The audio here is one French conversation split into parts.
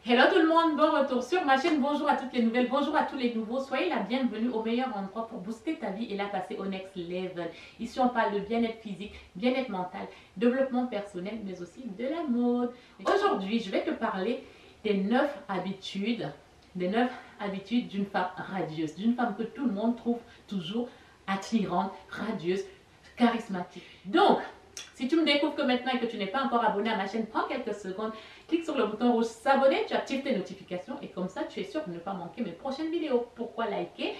Hello tout le monde, bon retour sur ma chaîne. Bonjour à toutes les nouvelles, bonjour à tous les nouveaux. Soyez la bienvenue au meilleur endroit pour booster ta vie et la passer au next level. Ici on parle de bien-être physique, bien-être mental, développement personnel, mais aussi de la mode. Aujourd'hui, je vais te parler des 9 habitudes, d'une femme radieuse, d'une femme que tout le monde trouve toujours attirante, radieuse, charismatique. Donc, si tu me découvres que maintenant et que tu n'es pas encore abonné à ma chaîne, prends quelques secondes, clique sur le bouton rouge s'abonner, tu actives tes notifications et comme ça tu es sûr de ne pas manquer mes prochaines vidéos. Pourquoi liker?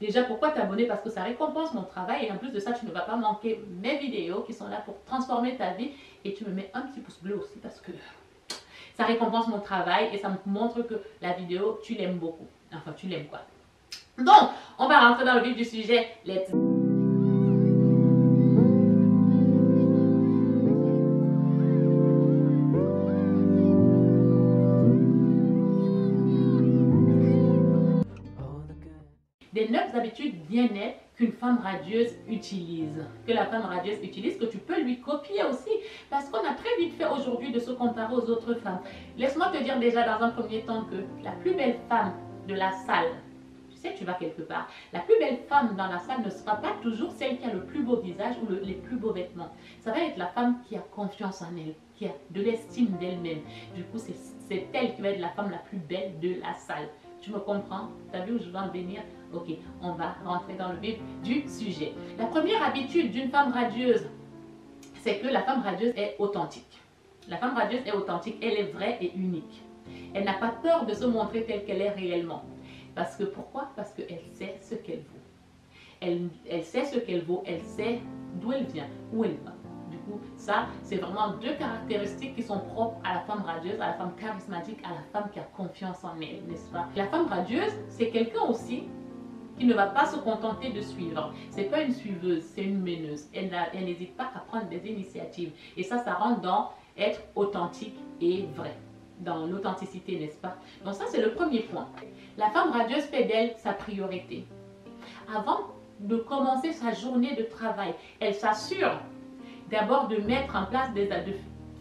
Déjà pourquoi t'abonner? Parce que ça récompense mon travail et en plus de ça tu ne vas pas manquer mes vidéos qui sont là pour transformer ta vie et tu me mets un petit pouce bleu aussi parce que ça récompense mon travail et ça me montre que la vidéo tu l'aimes beaucoup. Enfin tu l'aimes quoi. Donc on va rentrer dans le vif du sujet. Let's go. Des 9 habitudes bien-être qu'une femme radieuse utilise, que la femme radieuse utilise, que tu peux lui copier aussi, parce qu'on a très vite fait aujourd'hui de se comparer aux autres femmes. Laisse-moi te dire déjà dans un premier temps que la plus belle femme de la salle, tu sais, tu vas quelque part, la plus belle femme dans la salle ne sera pas toujours celle qui a le plus beau visage ou les plus beaux vêtements. Ça va être la femme qui a confiance en elle, qui a de l'estime d'elle-même. Du coup, c'est elle qui va être la femme la plus belle de la salle. Tu me comprends? Tu as vu où je veux en venir? Ok, on va rentrer dans le vif du sujet. La première habitude d'une femme radieuse, c'est que la femme radieuse est authentique. La femme radieuse est authentique, elle est vraie et unique. Elle n'a pas peur de se montrer telle qu'elle est réellement. Parce que pourquoi? Parce qu'elle sait ce qu'elle vaut. Elle sait ce qu'elle vaut, elle sait d'où elle vient, où elle va. Du coup, ça, c'est vraiment deux caractéristiques qui sont propres à la femme radieuse, à la femme charismatique, à la femme qui a confiance en elle, n'est-ce pas? La femme radieuse, c'est quelqu'un aussi qui ne va pas se contenter de suivre. C'est pas une suiveuse, c'est une meneuse. Elle n'hésite pas à prendre des initiatives. Et ça rentre dans être authentique et vrai. Dans l'authenticité, n'est-ce pas? Donc ça, c'est le premier point. La femme radieuse fait d'elle sa priorité. Avant de commencer sa journée de travail, elle s'assure d'abord de mettre en place de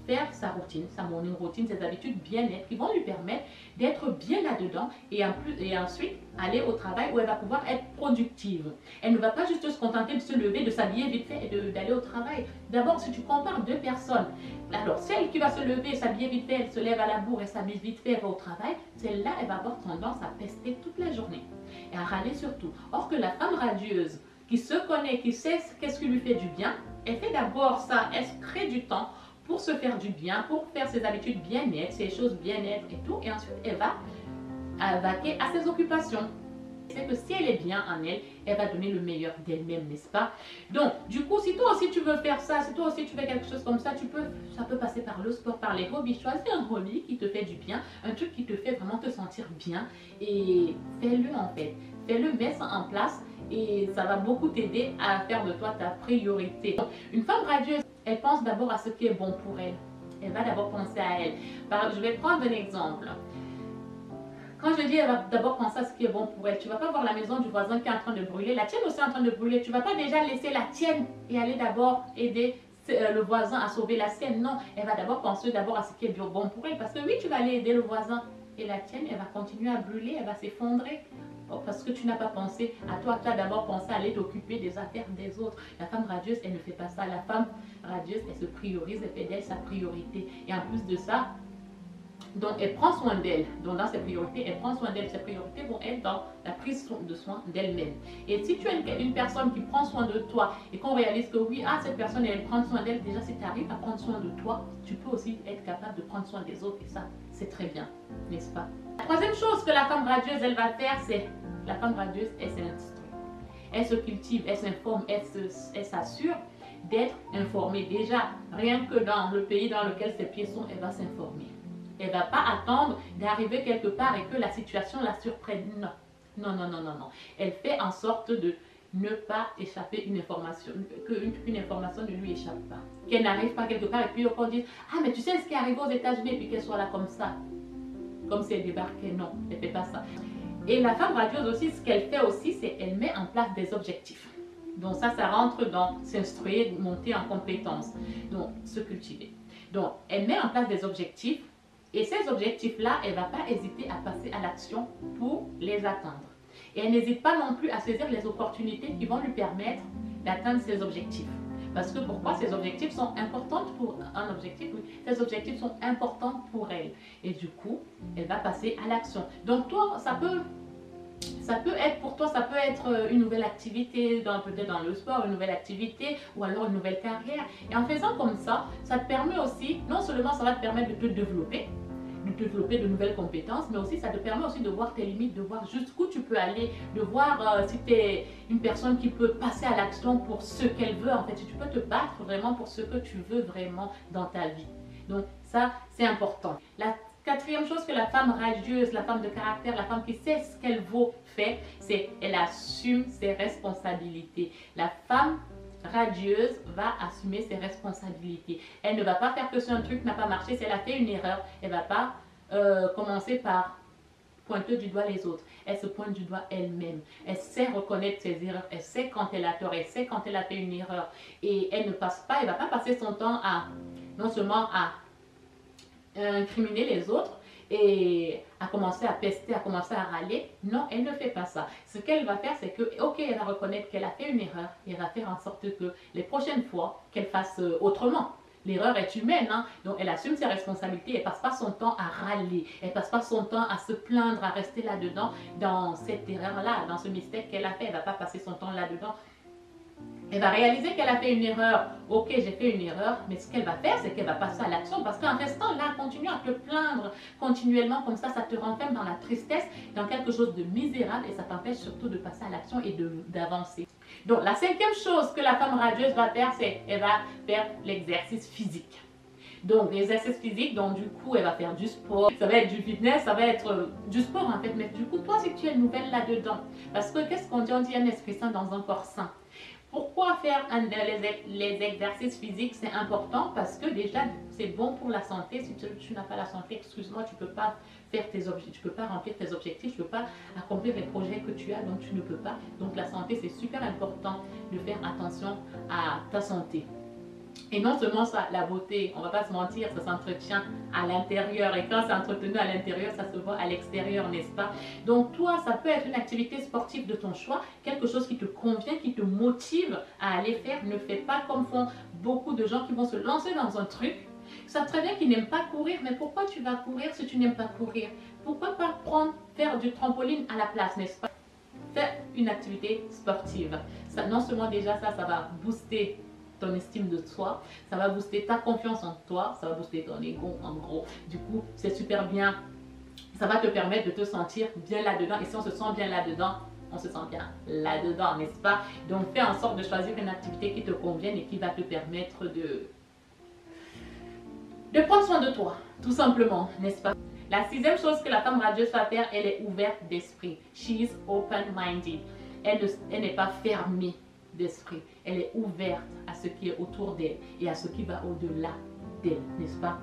faire sa routine, sa morning routine, ses habitudes bien-être qui vont lui permettre d'être bien là-dedans et ensuite aller au travail où elle va pouvoir être productive. Elle ne va pas juste se contenter de se lever, de s'habiller vite fait et d'aller au travail. D'abord, si tu compares deux personnes, alors celle qui va se lever, s'habiller vite fait, elle se lève à la bourre et s'habille vite fait, elle va au travail, celle-là, elle va avoir tendance à pester toute la journée et à râler surtout. Or que la femme radieuse qui se connaît, qui sait qu'est-ce qui lui fait du bien, elle fait d'abord ça, elle se crée du temps pour se faire du bien, pour faire ses habitudes bien-être, ses choses bien-être et tout. Et ensuite, elle va vaquer à ses occupations. C'est que si elle est bien en elle, elle va donner le meilleur d'elle-même, n'est-ce pas? Donc, du coup, si toi aussi tu veux faire ça, si toi aussi tu fais quelque chose comme ça, ça peut passer par le sport, par les hobbies. Choisis un hobby qui te fait du bien, un truc qui te fait vraiment te sentir bien et fais-le en fait. Fais-le, mets ça en place et ça va beaucoup t'aider à faire de toi ta priorité. Donc, une femme radieuse, elle pense d'abord à ce qui est bon pour elle. Elle va d'abord penser à elle. Je vais prendre un exemple. Quand je dis elle va d'abord penser à ce qui est bon pour elle, tu ne vas pas voir la maison du voisin qui est en train de brûler, la tienne aussi est en train de brûler. Tu ne vas pas déjà laisser la tienne et aller d'abord aider le voisin à sauver la sienne. Non, elle va d'abord penser à ce qui est bon pour elle. Parce que oui, tu vas aller aider le voisin et la tienne, elle va continuer à brûler, elle va s'effondrer. Parce que tu n'as pas pensé à toi, tu as d'abord pensé à aller t'occuper des affaires des autres. La femme radieuse, elle ne fait pas ça. La femme radieuse, elle se priorise, elle fait d'elle sa priorité. Et en plus de ça, donc elle prend soin d'elle. Donc dans ses priorités, elle prend soin d'elle. Ses priorités vont être dans la prise de soin d'elle-même. Et si tu es une personne qui prend soin de toi et qu'on réalise que oui, cette personne, elle prend soin d'elle, déjà si tu arrives à prendre soin de toi, tu peux aussi être capable de prendre soin des autres. Et ça, c'est très bien, n'est-ce pas? La troisième chose que la femme radieuse, elle va faire, c'est la femme radieuse, elle s'instruit. Elle se cultive, elle s'informe, elle s'assure d'être informée. Déjà, rien que dans le pays dans lequel ses pieds sont, elle va s'informer. Elle ne va pas attendre d'arriver quelque part et que la situation la surprenne. Non. Non, non, non, non, non. Elle fait en sorte de ne pas échapper une information, qu'une information ne lui échappe pas. Qu'elle n'arrive pas quelque part et puis qu'on dise « Ah, mais tu sais ce qui est arrivé aux États-Unis » et puis qu'elle soit là comme ça. Comme si elle débarquait. Non, elle ne fait pas ça. Et la femme radieuse aussi, ce qu'elle fait aussi, c'est qu'elle met en place des objectifs. Donc ça rentre dans s'instruire, monter en compétences. Donc, se cultiver. Donc, elle met en place des objectifs Et ces objectifs-là, elle ne va pas hésiter à passer à l'action pour les atteindre. Et elle n'hésite pas non plus à saisir les opportunités qui vont lui permettre d'atteindre ses objectifs. Parce que pourquoi? Ces objectifs sont importants pour un objectif, oui. Ces objectifs sont importants pour elle. Et du coup, elle va passer à l'action. Donc toi, ça peut être pour toi, ça peut être une nouvelle activité, peut-être dans le sport, une nouvelle activité ou alors une nouvelle carrière. Et en faisant comme ça te permet aussi, non seulement ça va te permettre de te développer, de nouvelles compétences, mais aussi ça te permet aussi de voir tes limites, de voir jusqu'où tu peux aller, de voir si tu es une personne qui peut passer à l'action pour ce qu'elle veut, en fait, si tu peux te battre vraiment pour ce que tu veux vraiment dans ta vie. Donc ça, c'est important. La quatrième chose que la femme radieuse, la femme de caractère, la femme qui sait ce qu'elle vaut fait, c'est qu'elle assume ses responsabilités. La femme radieuse va assumer ses responsabilités. Elle ne va pas faire que si un truc n'a pas marché, si elle a fait une erreur, elle ne va pas commencer par pointer du doigt les autres. Elle se pointe du doigt elle-même. Elle sait reconnaître ses erreurs. Elle sait quand elle a tort. Elle sait quand elle a fait une erreur. Et elle ne passe pas, elle ne va pas passer son temps à, non seulement à incriminer les autres et à commencer à pester, à commencer à râler. Non, elle ne fait pas ça. Ce qu'elle va faire, c'est que, ok, elle va reconnaître qu'elle a fait une erreur et elle va faire en sorte que les prochaines fois, qu'elle fasse autrement. L'erreur est humaine, hein? Donc elle assume ses responsabilités, elle ne passe pas son temps à râler, elle ne passe pas son temps à se plaindre, à rester là-dedans, dans cette erreur-là, dans ce mystère qu'elle a fait. Elle ne va pas passer son temps là-dedans. Elle va réaliser qu'elle a fait une erreur. Ok, j'ai fait une erreur, mais ce qu'elle va faire, c'est qu'elle va passer à l'action parce qu'en restant là, continue à te plaindre continuellement comme ça te renferme dans la tristesse, dans quelque chose de misérable et ça t'empêche surtout de passer à l'action et d'avancer. Donc, la cinquième chose que la femme radieuse va faire, c'est qu'elle va faire l'exercice physique. Donc, l'exercice physique, donc du coup, elle va faire du sport, ça va être du fitness, ça va être du sport en fait. Mais du coup, toi, si tu es nouvelle là-dedans, parce que qu'est-ce qu'on dit? On dit un esprit sain dans un corps sain. Pourquoi faire les exercices physiques? C'est important parce que déjà, c'est bon pour la santé. Si tu n'as pas la santé, excuse-moi, tu ne peux pas faire tes objectifs, tu peux pas remplir tes objectifs, tu ne peux pas accomplir les projets que tu as, donc tu ne peux pas. Donc la santé, c'est super important de faire attention à ta santé. Et non seulement ça, la beauté, on ne va pas se mentir, ça s'entretient à l'intérieur. Et quand c'est entretenu à l'intérieur, ça se voit à l'extérieur, n'est-ce pas? Donc toi, ça peut être une activité sportive de ton choix, quelque chose qui te convient, qui te motive à aller faire. Ne fais pas comme font beaucoup de gens qui vont se lancer dans un truc. Ils savent très bien qu'ils n'aiment pas courir, mais pourquoi tu vas courir si tu n'aimes pas courir? Pourquoi pas faire du trampoline à la place, n'est-ce pas? Faire une activité sportive. Ça, non seulement déjà ça va booster ton estime de soi, ça va booster ta confiance en toi, ça va booster ton ego en gros. Du coup, c'est super bien. Ça va te permettre de te sentir bien là-dedans. Et si on se sent bien là-dedans, on se sent bien là-dedans, n'est-ce pas? Donc, fais en sorte de choisir une activité qui te convienne et qui va te permettre de prendre soin de toi, tout simplement, n'est-ce pas? La sixième chose que la femme radieuse va faire, elle est ouverte d'esprit. She is open-minded. Elle n'est pas fermée d'esprit. Elle est ouverte à ce qui est autour d'elle et à ce qui va au-delà d'elle, n'est-ce pas?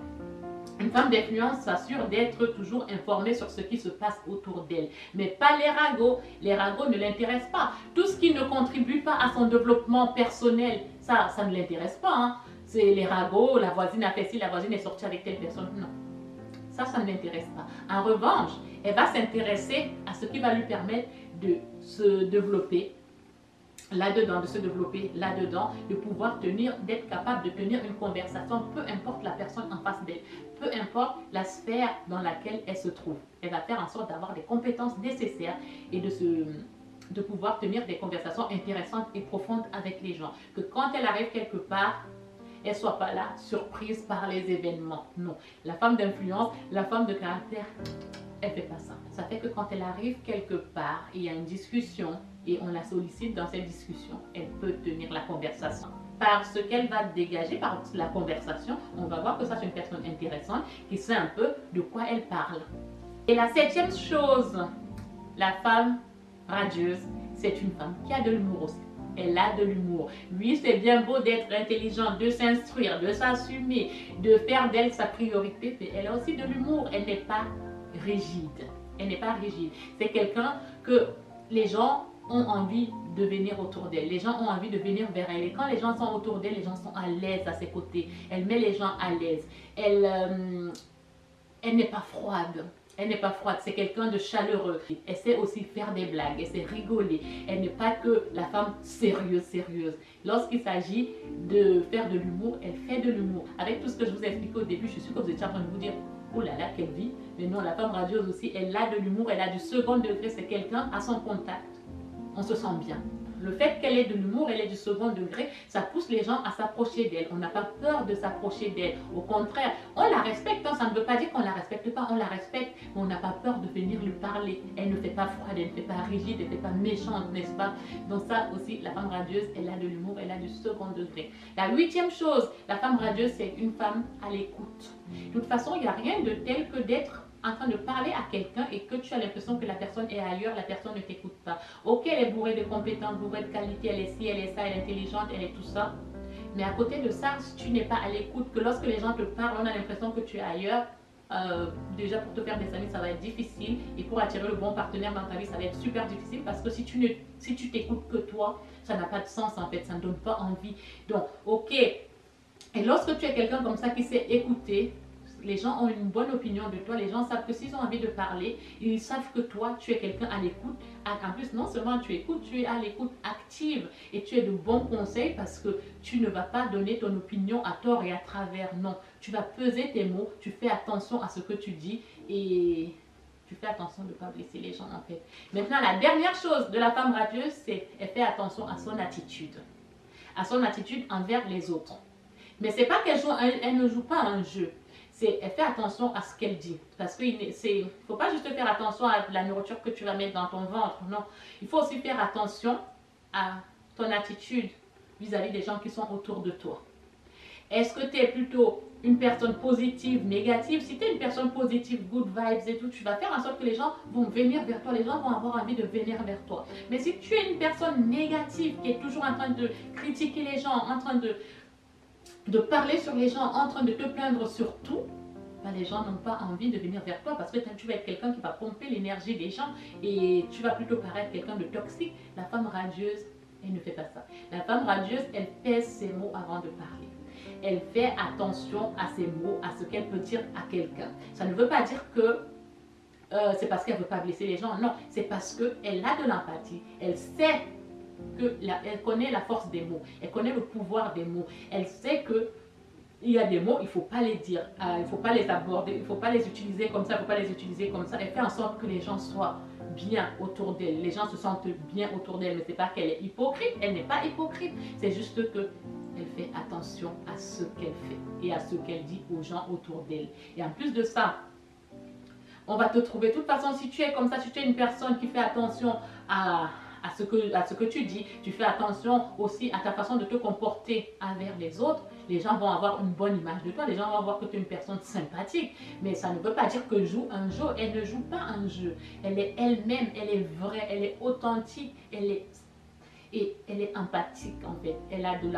Une femme d'influence s'assure d'être toujours informée sur ce qui se passe autour d'elle. Mais pas les ragots. Les ragots ne l'intéressent pas. Tout ce qui ne contribue pas à son développement personnel, ça ne l'intéresse pas. Hein. C'est les ragots, la voisine a fait ci, la voisine est sortie avec telle personne. Non. Ça ne l'intéresse pas. En revanche, elle va s'intéresser à ce qui va lui permettre de se développer là-dedans, de pouvoir d'être capable de tenir une conversation, peu importe la personne en face d'elle, peu importe la sphère dans laquelle elle se trouve. Elle va faire en sorte d'avoir les compétences nécessaires et de pouvoir tenir des conversations intéressantes et profondes avec les gens. Que quand elle arrive quelque part, elle ne soit pas là, surprise par les événements. Non, la femme d'influence, la femme de caractère, elle ne fait pas ça. Ça fait que quand elle arrive quelque part, il y a une discussion et on la sollicite dans cette discussion, elle peut tenir la conversation. Par ce qu'elle va dégager par la conversation, on va voir que ça c'est une personne intéressante qui sait un peu de quoi elle parle. Et la septième chose, la femme radieuse, c'est une femme qui a de l'humour aussi. Elle a de l'humour. Oui, c'est bien beau d'être intelligente, de s'instruire, de s'assumer, de faire d'elle sa priorité, mais elle a aussi de l'humour. Elle n'est pas rigide. Elle n'est pas rigide. C'est quelqu'un que les gens ont envie de venir autour d'elle. Les gens ont envie de venir vers elle. Et quand les gens sont autour d'elle, les gens sont à l'aise à ses côtés. Elle met les gens à l'aise. elle n'est pas froide. Elle n'est pas froide, c'est quelqu'un de chaleureux. Elle sait aussi faire des blagues, elle sait rigoler. Elle n'est pas que la femme sérieuse. Lorsqu'il s'agit de faire de l'humour, elle fait de l'humour. Avec tout ce que je vous ai expliqué au début, je suis sûre que vous étiez en train de vous dire oh là là, quelle vie. Mais non, la femme radieuse aussi, elle a de l'humour, elle a du second degré. C'est quelqu'un à son contact. On se sent bien. Le fait qu'elle ait de l'humour, elle est du second degré, ça pousse les gens à s'approcher d'elle. On n'a pas peur de s'approcher d'elle. Au contraire, on la respecte. Ça ne veut pas dire qu'on ne la respecte pas. On la respecte, mais on n'a pas peur de venir lui parler. Elle ne fait pas froide, elle ne fait pas rigide, elle ne fait pas méchante, n'est-ce pas? Donc ça aussi, la femme radieuse, elle a de l'humour, elle a du second degré. La 8e chose, la femme radieuse, c'est une femme à l'écoute. De toute façon, il n'y a rien de tel que d'être en train de parler à quelqu'un et que tu as l'impression que la personne est ailleurs, la personne ne t'écoute pas. Ok, elle est bourrée de compétences, bourrée de qualité, elle est ci, elle est ça, elle est intelligente, elle est tout ça. Mais à côté de ça, si tu n'es pas à l'écoute, que lorsque les gens te parlent, on a l'impression que tu es ailleurs, déjà pour te faire des amis, ça va être difficile. Et pour attirer le bon partenaire dans ta vie, ça va être super difficile parce que si tu t'écoutes que toi, ça n'a pas de sens en fait, ça ne donne pas envie. Donc, ok. Et lorsque tu es quelqu'un comme ça qui sait écouter, les gens ont une bonne opinion de toi, les gens savent que s'ils ont envie de parler, ils savent que toi, tu es quelqu'un à l'écoute. En plus, non seulement tu écoutes, tu es à l'écoute active et tu es de bons conseils parce que tu ne vas pas donner ton opinion à tort et à travers. Non, tu vas peser tes mots, tu fais attention à ce que tu dis et tu fais attention de ne pas blesser les gens en fait. Maintenant, la dernière chose de la femme radieuse, c'est qu'elle fait attention à son attitude. À son attitude envers les autres. Mais c'est pas qu'elle ne joue pas un jeu. Elle fait attention à ce qu'elle dit. Parce qu'il ne faut pas juste faire attention à la nourriture que tu vas mettre dans ton ventre. Non, il faut aussi faire attention à ton attitude vis-à-vis des gens qui sont autour de toi. Est-ce que tu es plutôt une personne positive, négative? Si tu es une personne positive, good vibes et tout, tu vas faire en sorte que les gens vont venir vers toi. Les gens vont avoir envie de venir vers toi. Mais si tu es une personne négative qui est toujours en train de critiquer les gens, en train de parler sur les gens, en train de te plaindre sur tout, ben les gens n'ont pas envie de venir vers toi parce que tu vas être quelqu'un qui va pomper l'énergie des gens et tu vas plutôt paraître quelqu'un de toxique. La femme radieuse, elle ne fait pas ça. La femme radieuse, elle pèse ses mots avant de parler. Elle fait attention à ses mots, à ce qu'elle peut dire à quelqu'un. Ça ne veut pas dire que c'est parce qu'elle ne veut pas blesser les gens. Non, c'est parce qu'elle a de l'empathie. Elle sait elle connaît la force des mots, elle connaît le pouvoir des mots, elle sait que il y a des mots, il ne faut pas les dire, il ne faut pas les aborder, il ne faut pas les utiliser comme ça, il ne faut pas les utiliser comme ça. Elle fait en sorte que les gens soient bien autour d'elle, les gens se sentent bien autour d'elle, mais ce n'est pas qu'elle est hypocrite, elle n'est pas hypocrite, c'est juste que elle fait attention à ce qu'elle fait et à ce qu'elle dit aux gens autour d'elle. Et en plus de ça, on va te trouver, de toute façon, si tu es comme ça, si tu es une personne qui fait attention à ce que tu dis, tu fais attention aussi à ta façon de te comporter envers les autres, les gens vont avoir une bonne image de toi, les gens vont voir que tu es une personne sympathique, mais ça ne veut pas dire que joue un jeu, elle ne joue pas un jeu, elle est elle-même, elle est vraie, elle est authentique, elle est empathique en fait, elle a de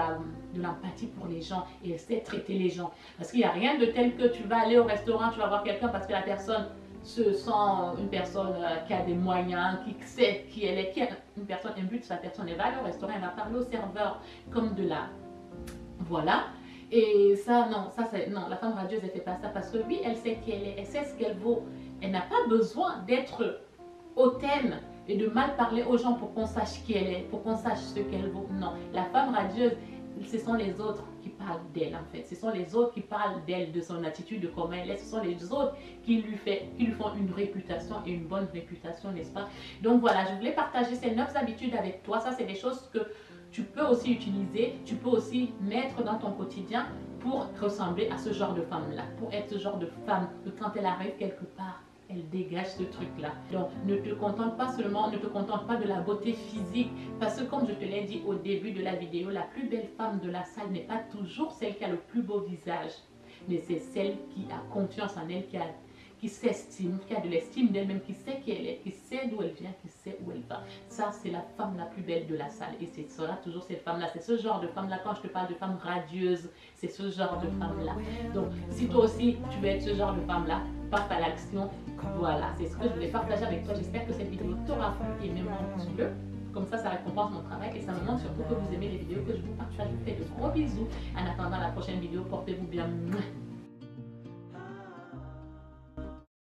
l'empathie pour les gens et elle sait traiter les gens, parce qu'il n'y a rien de tel que tu vas aller au restaurant, tu vas voir quelqu'un parce que la personne se sent une personne qui a des moyens, qui sait qui elle est, qui a une personne imbue de sa personne, elle va aller au restaurant, elle va parler au serveur comme de la... Voilà. Et ça, non, non, la femme radieuse, elle fait pas ça parce que oui, elle sait qui elle est, elle sait ce qu'elle vaut. Elle n'a pas besoin d'être hautaine et de mal parler aux gens pour qu'on sache qui elle est, pour qu'on sache ce qu'elle vaut. Non, la femme radieuse, ce sont les autres qui parlent d'elle en fait. Ce sont les autres qui parlent d'elle, de son attitude, de comment elle est. Ce sont les autres qui lui font une réputation et une bonne réputation, n'est-ce pas? Donc voilà, je voulais partager ces 9 habitudes avec toi. Ça, c'est des choses que tu peux aussi utiliser, tu peux aussi mettre dans ton quotidien pour ressembler à ce genre de femme-là. Pour être ce genre de femme que quand elle arrive quelque part, elle dégage ce truc-là. Donc, ne te contente pas seulement, ne te contente pas de la beauté physique. Parce que comme je te l'ai dit au début de la vidéo, la plus belle femme de la salle n'est pas toujours celle qui a le plus beau visage. Mais c'est celle qui a confiance en elle, qui s'estime, qui a de l'estime d'elle-même, qui sait qui elle est, qui sait d'où elle vient, qui sait où elle va. Ça, c'est la femme la plus belle de la salle. Et ce sera toujours cette femme-là. C'est ce genre de femme-là. Quand je te parle de femme radieuse, c'est ce genre de femme-là. Donc, si toi aussi, tu veux être ce genre de femme-là, passe à l'action. Voilà, c'est ce que je voulais partager avec toi. J'espère que cette vidéo t'aura plu et même montre-le. Comme ça récompense mon travail et ça me montre surtout que vous aimez les vidéos que je vous partage. Je vous fais de gros bisous. En attendant la prochaine vidéo, portez-vous bien.